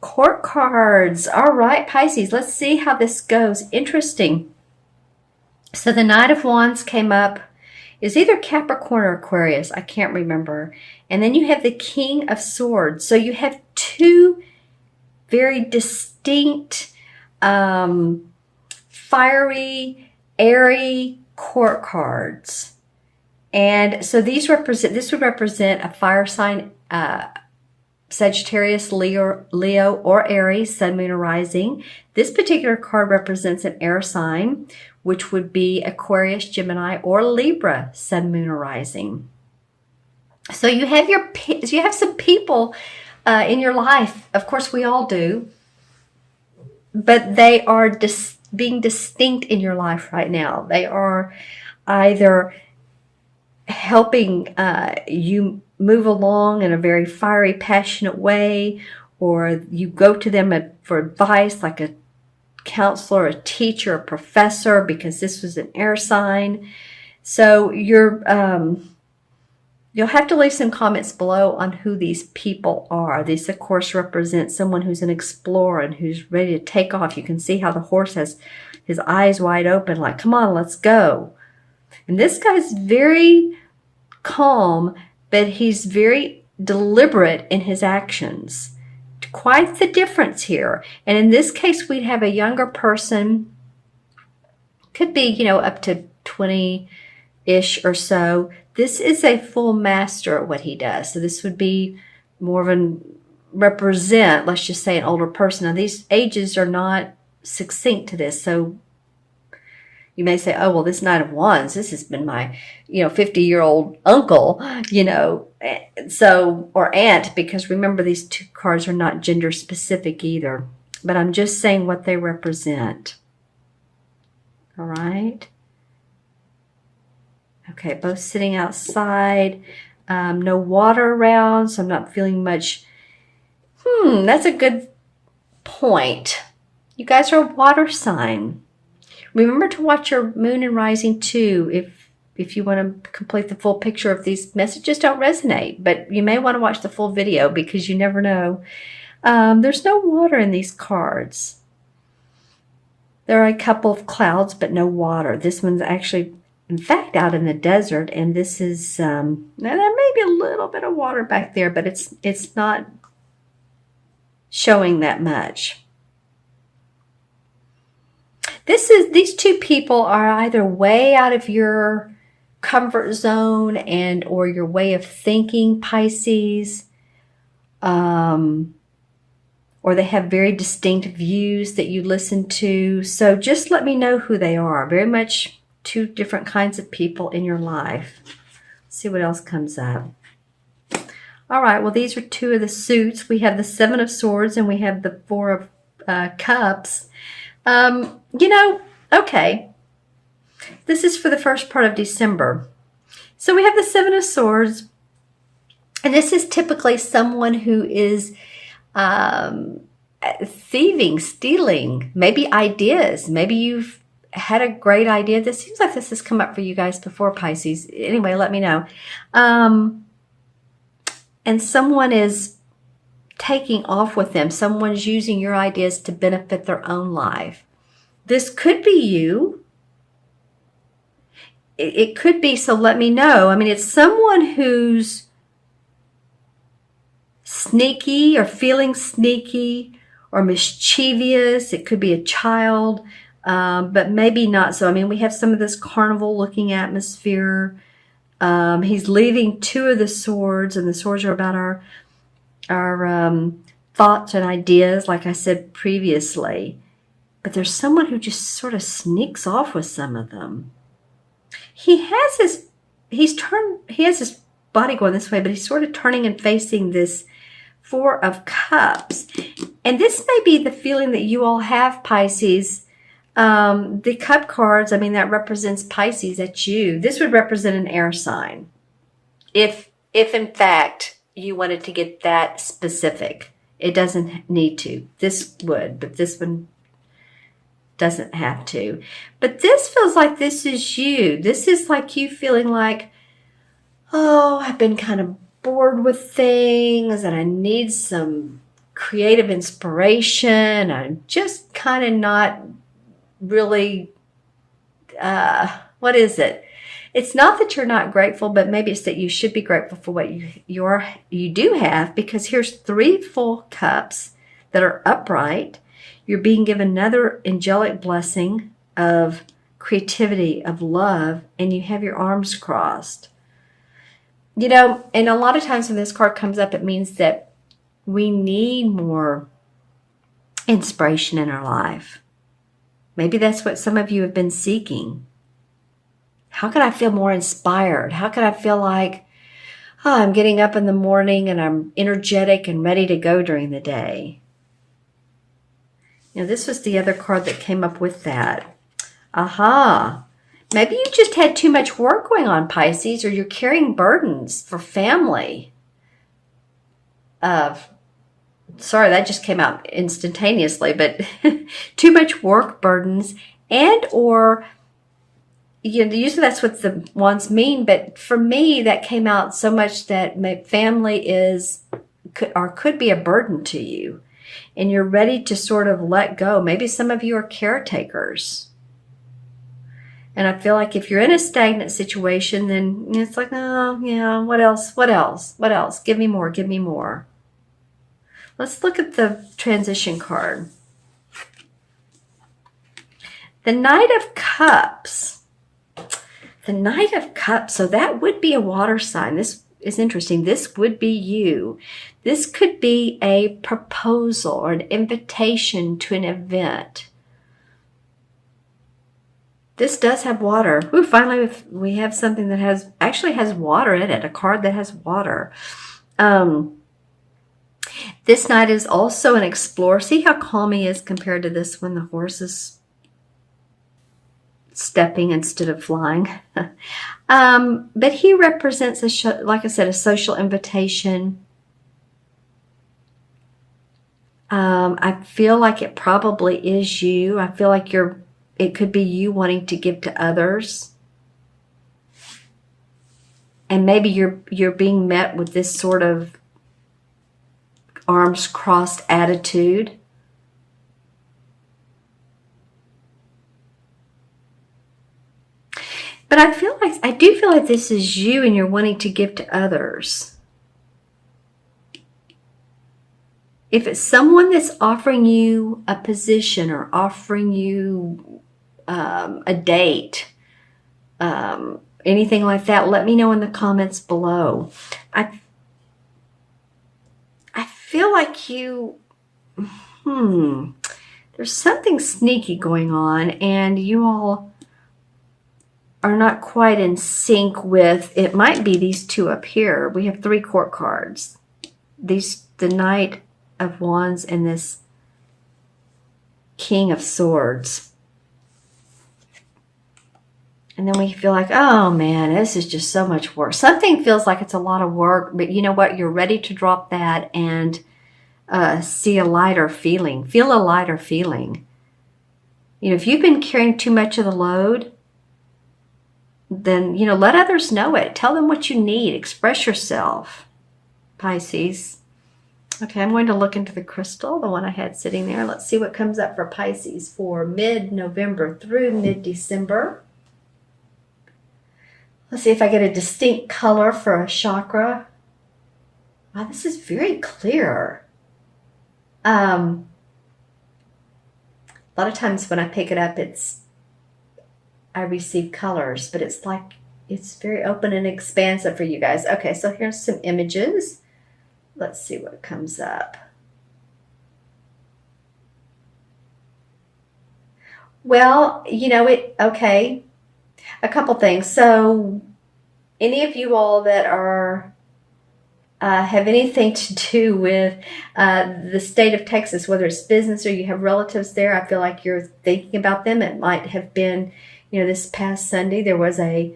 Court cards. All right, Pisces, let's see how this goes. Interesting. So the Knight of Wands came up. Is either Capricorn or Aquarius. I can't remember. And then you have the King of Swords. So you have two very distinct, fiery, airy court cards. And so this would represent a fire sign, Sagittarius, Leo, or Aries, Sun, Moon, or Rising. This particular card represents an air sign, which would be Aquarius, Gemini, or Libra, Sun, Moon, or Rising. So you have some people in your life. Of course, we all do, but they are being distinct in your life right now. They are either helping you move along in a very fiery, passionate way, or you go to them for advice, like a counselor, a teacher, a professor, because this was an air sign. So you'll have to leave some comments below on who these people are. These, of course, represent someone who's an explorer and who's ready to take off. You can see how the horse has his eyes wide open, like, come on, let's go. And this guy's very calm, but he's very deliberate in his actions. Quite the difference here. And in this case, we'd have a younger person, could be, up to 20-ish or so. This is a full master at what he does. So this would be more of let's just say, an older person. Now, these ages are not succinct to this. So you may say, oh, well, this Knight of Wands, this has been my, 50-year-old uncle, or aunt, because remember, these two cards are not gender specific either. But I'm just saying what they represent. All right. Okay, both sitting outside. No water around, so I'm not feeling much. That's a good point. You guys are a water sign. Remember to watch your moon and rising too if you want to complete the full picture if these messages don't resonate. But you may want to watch the full video because you never know. There's no water in these cards. There are a couple of clouds, but no water. This one's actually, in fact, out in the desert. And this is, now there may be a little bit of water back there, but it's not showing that much. These two people are either way out of your comfort zone or your way of thinking, Pisces, or they have very distinct views that you listen to. So just let me know who they are. Very much two different kinds of people in your life. Let's see what else comes up. All right, well, these are two of the suits. We have the Seven of Swords and we have the Four of Cups. Okay, this is for the first part of December. So we have the Seven of Swords, and this is typically someone who is thieving, stealing, maybe ideas. Maybe you've had a great idea. This seems like this has come up for you guys before, Pisces. Anyway, let me know. And someone is taking off with them. Someone's using your ideas to benefit their own life. This could be you. It could be, so let me know. I mean, it's someone who's sneaky or feeling sneaky or mischievous. It could be a child, but maybe not so. I mean, we have some of this carnival-looking atmosphere. He's leaving two of the swords, and the swords are about our thoughts and ideas, like I said previously. But there's someone who just sort of sneaks off with some of them. He has his body going this way, but he's sort of turning and facing this Four of Cups. And this may be the feeling that you all have, Pisces. The Cup cards, I mean, that represents Pisces. That's you. This would represent an air sign. If in fact you wanted to get that specific. It doesn't need to. This would, but this one doesn't have to. But this feels like this is you. This is like you feeling like, oh, I've been kind of bored with things and I need some creative inspiration. I'm just kind of not really, what is it? It's not that you're not grateful, but maybe it's that you should be grateful for what you do have, because here's 3 full cups that are upright. You're being given another angelic blessing of creativity, of love, and you have your arms crossed. You know, and a lot of times when this card comes up, it means that we need more inspiration in our life. Maybe that's what some of you have been seeking. How can I feel more inspired? How can I feel like, oh, I'm getting up in the morning and I'm energetic and ready to go during the day? You know, this was the other card that came up with that. Aha. Maybe you just had too much work going on, Pisces, or you're carrying burdens for family. Sorry, that just came out instantaneously, but too much work burdens, and or, you know, usually that's what the ones mean, but for me, that came out so much that my family could be a burden to you, and you're ready to sort of let go. Maybe some of you are caretakers. And I feel like if you're in a stagnant situation, then it's like, oh, yeah, what else? What else? What else? Give me more. Give me more. Let's look at the transition card. The Knight of Cups. The Knight of Cups. So that would be a water sign. This is interesting. This would be you. This could be a proposal or an invitation to an event. This does have water. Ooh, finally we have something that actually has water in it, a card that has water. This knight is also an explorer. See how calm he is compared to this one? The horse is stepping instead of flying. But he represents, like I said, a social invitation. I feel like it probably is you. I feel like it could be you wanting to give to others. And maybe you're being met with this sort of arms crossed attitude. But I do feel like this is you and you're wanting to give to others. If it's someone that's offering you a position or offering you a date, anything like that, let me know in the comments below. I feel like there's something sneaky going on, and you all are not quite in sync with, it might be these two up here. We have 3 court cards. The Knight of Wands and this King of Swords. And then we feel like, oh man, this is just so much work. Something feels like it's a lot of work, but you know what? You're ready to drop that and see a lighter feeling. Feel a lighter feeling. You know, if you've been carrying too much of the load, then, you know, let others know it. Tell them what you need. Express yourself, Pisces. Okay, I'm going to look into the crystal, the one I had sitting there. Let's see what comes up for Pisces for mid-November through mid-December. Let's see if I get a distinct color for a chakra. Wow, this is very clear. A lot of times when I pick it up, I receive colors, but it's like, it's very open and expansive for you guys. Okay, so here's some images. Let's see what comes up. Well, you know, okay. A couple things. So any of you all that are have anything to do with the state of Texas, whether it's business or you have relatives there, I feel like you're thinking about them. It might have been, you know, this past Sunday there was a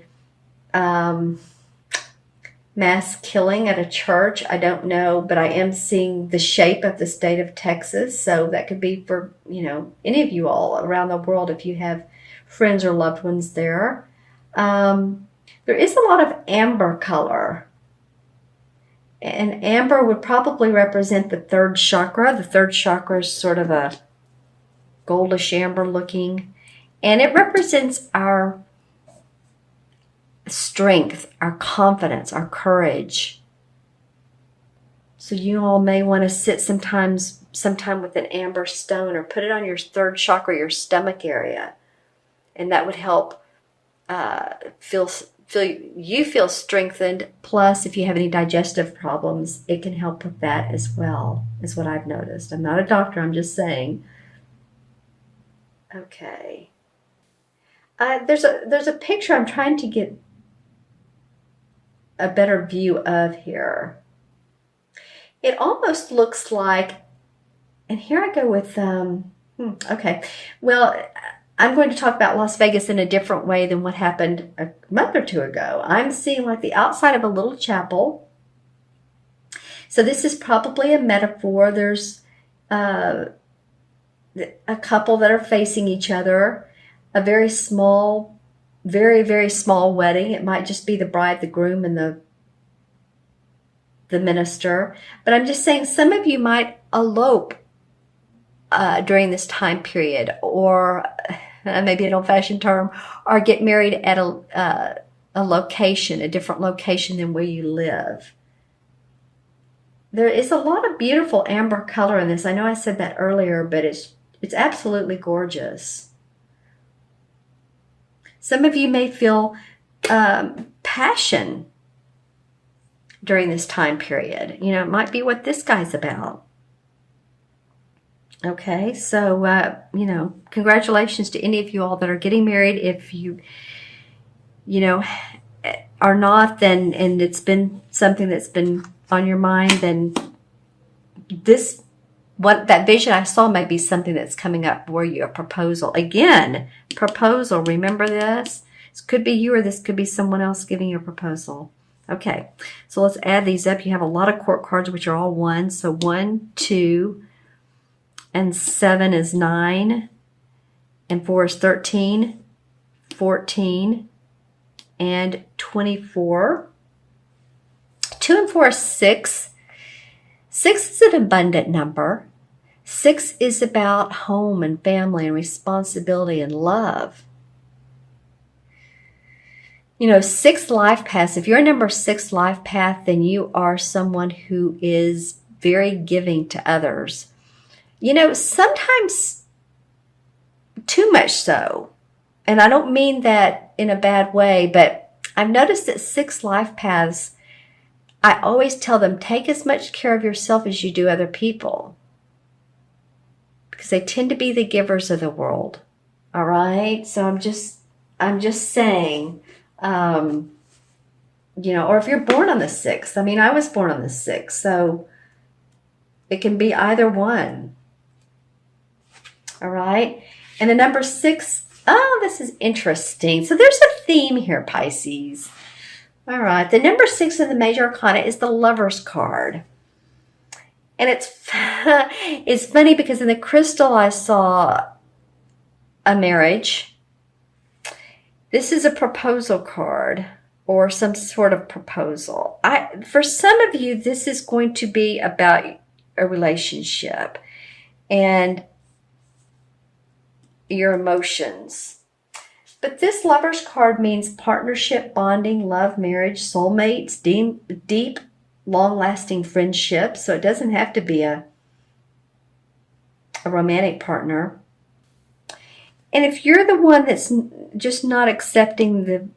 mass killing at a church. I don't know, but I am seeing the shape of the state of Texas. So that could be for, you know, any of you all around the world if you have friends or loved ones there. There is a lot of amber color. And amber would probably represent the third chakra. The third chakra is sort of a goldish amber looking. And it represents our strength, our confidence, our courage. So you all may want to sit sometime with an amber stone or put it on your third chakra, your stomach area. And that would help feel strengthened. Plus, if you have any digestive problems, it can help with that as well, is what I've noticed. I'm not a doctor, I'm just saying. Okay. There's a picture I'm trying to get a better view of here. It almost looks like, and here I go with, okay. Well, I'm going to talk about Las Vegas in a different way than what happened a month or two ago. I'm seeing like the outside of a little chapel. So this is probably a metaphor. There's a couple that are facing each other, a very small, very, very small wedding. It might just be the bride, the groom, and the minister. But I'm just saying some of you might elope during this time period, or maybe an old-fashioned term, or get married at a location, a different location than where you live. There is a lot of beautiful amber color in this. I know I said that earlier, but it's absolutely gorgeous. Some of you may feel passion during this time period. You know, it might be what this guy's about. Okay, so, you know, congratulations to any of you all that are getting married. If you know, are not, then, and it's been something that's been on your mind, then that vision I saw might be something that's coming up for you, a proposal. Again, proposal, remember this? This could be you, or this could be someone else giving you a proposal. Okay, so let's add these up. You have a lot of court cards, which are all 1. So 1, 2, and 7 is 9, and 4 is 13, 14, and 24. 2 and 4 is 6. 6 is an abundant number. 6 is about home and family and responsibility and love. You know, 6 life paths. If you're a number 6 life path, then you are someone who is very giving to others. You know, sometimes too much so. And I don't mean that in a bad way, but I've noticed that 6 life paths, I always tell them, take as much care of yourself as you do other people. Because they tend to be the givers of the world. All right? So I'm just saying, you know, or if you're born on the 6th. I mean, I was born on the 6th, so it can be either one. All right? And the number 6, oh, this is interesting. So there's a theme here, Pisces. All right. The number 6 in the major arcana is the Lover's card. And it's funny because in the crystal I saw a marriage. This is a proposal card or some sort of proposal. For some of you, this is going to be about a relationship and your emotions. But this Lover's card means partnership, bonding, love, marriage, soulmates, deep, long-lasting friendships. So it doesn't have to be a romantic partner. And if you're the one that's just not accepting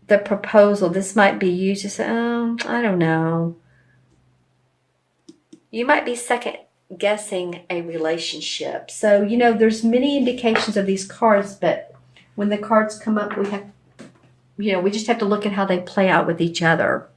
the proposal, this might be you just say, oh, I don't know. You might be second guessing a relationship. So, you know, there's many indications of these cards, but when the cards come up, we just have to look at how they play out with each other.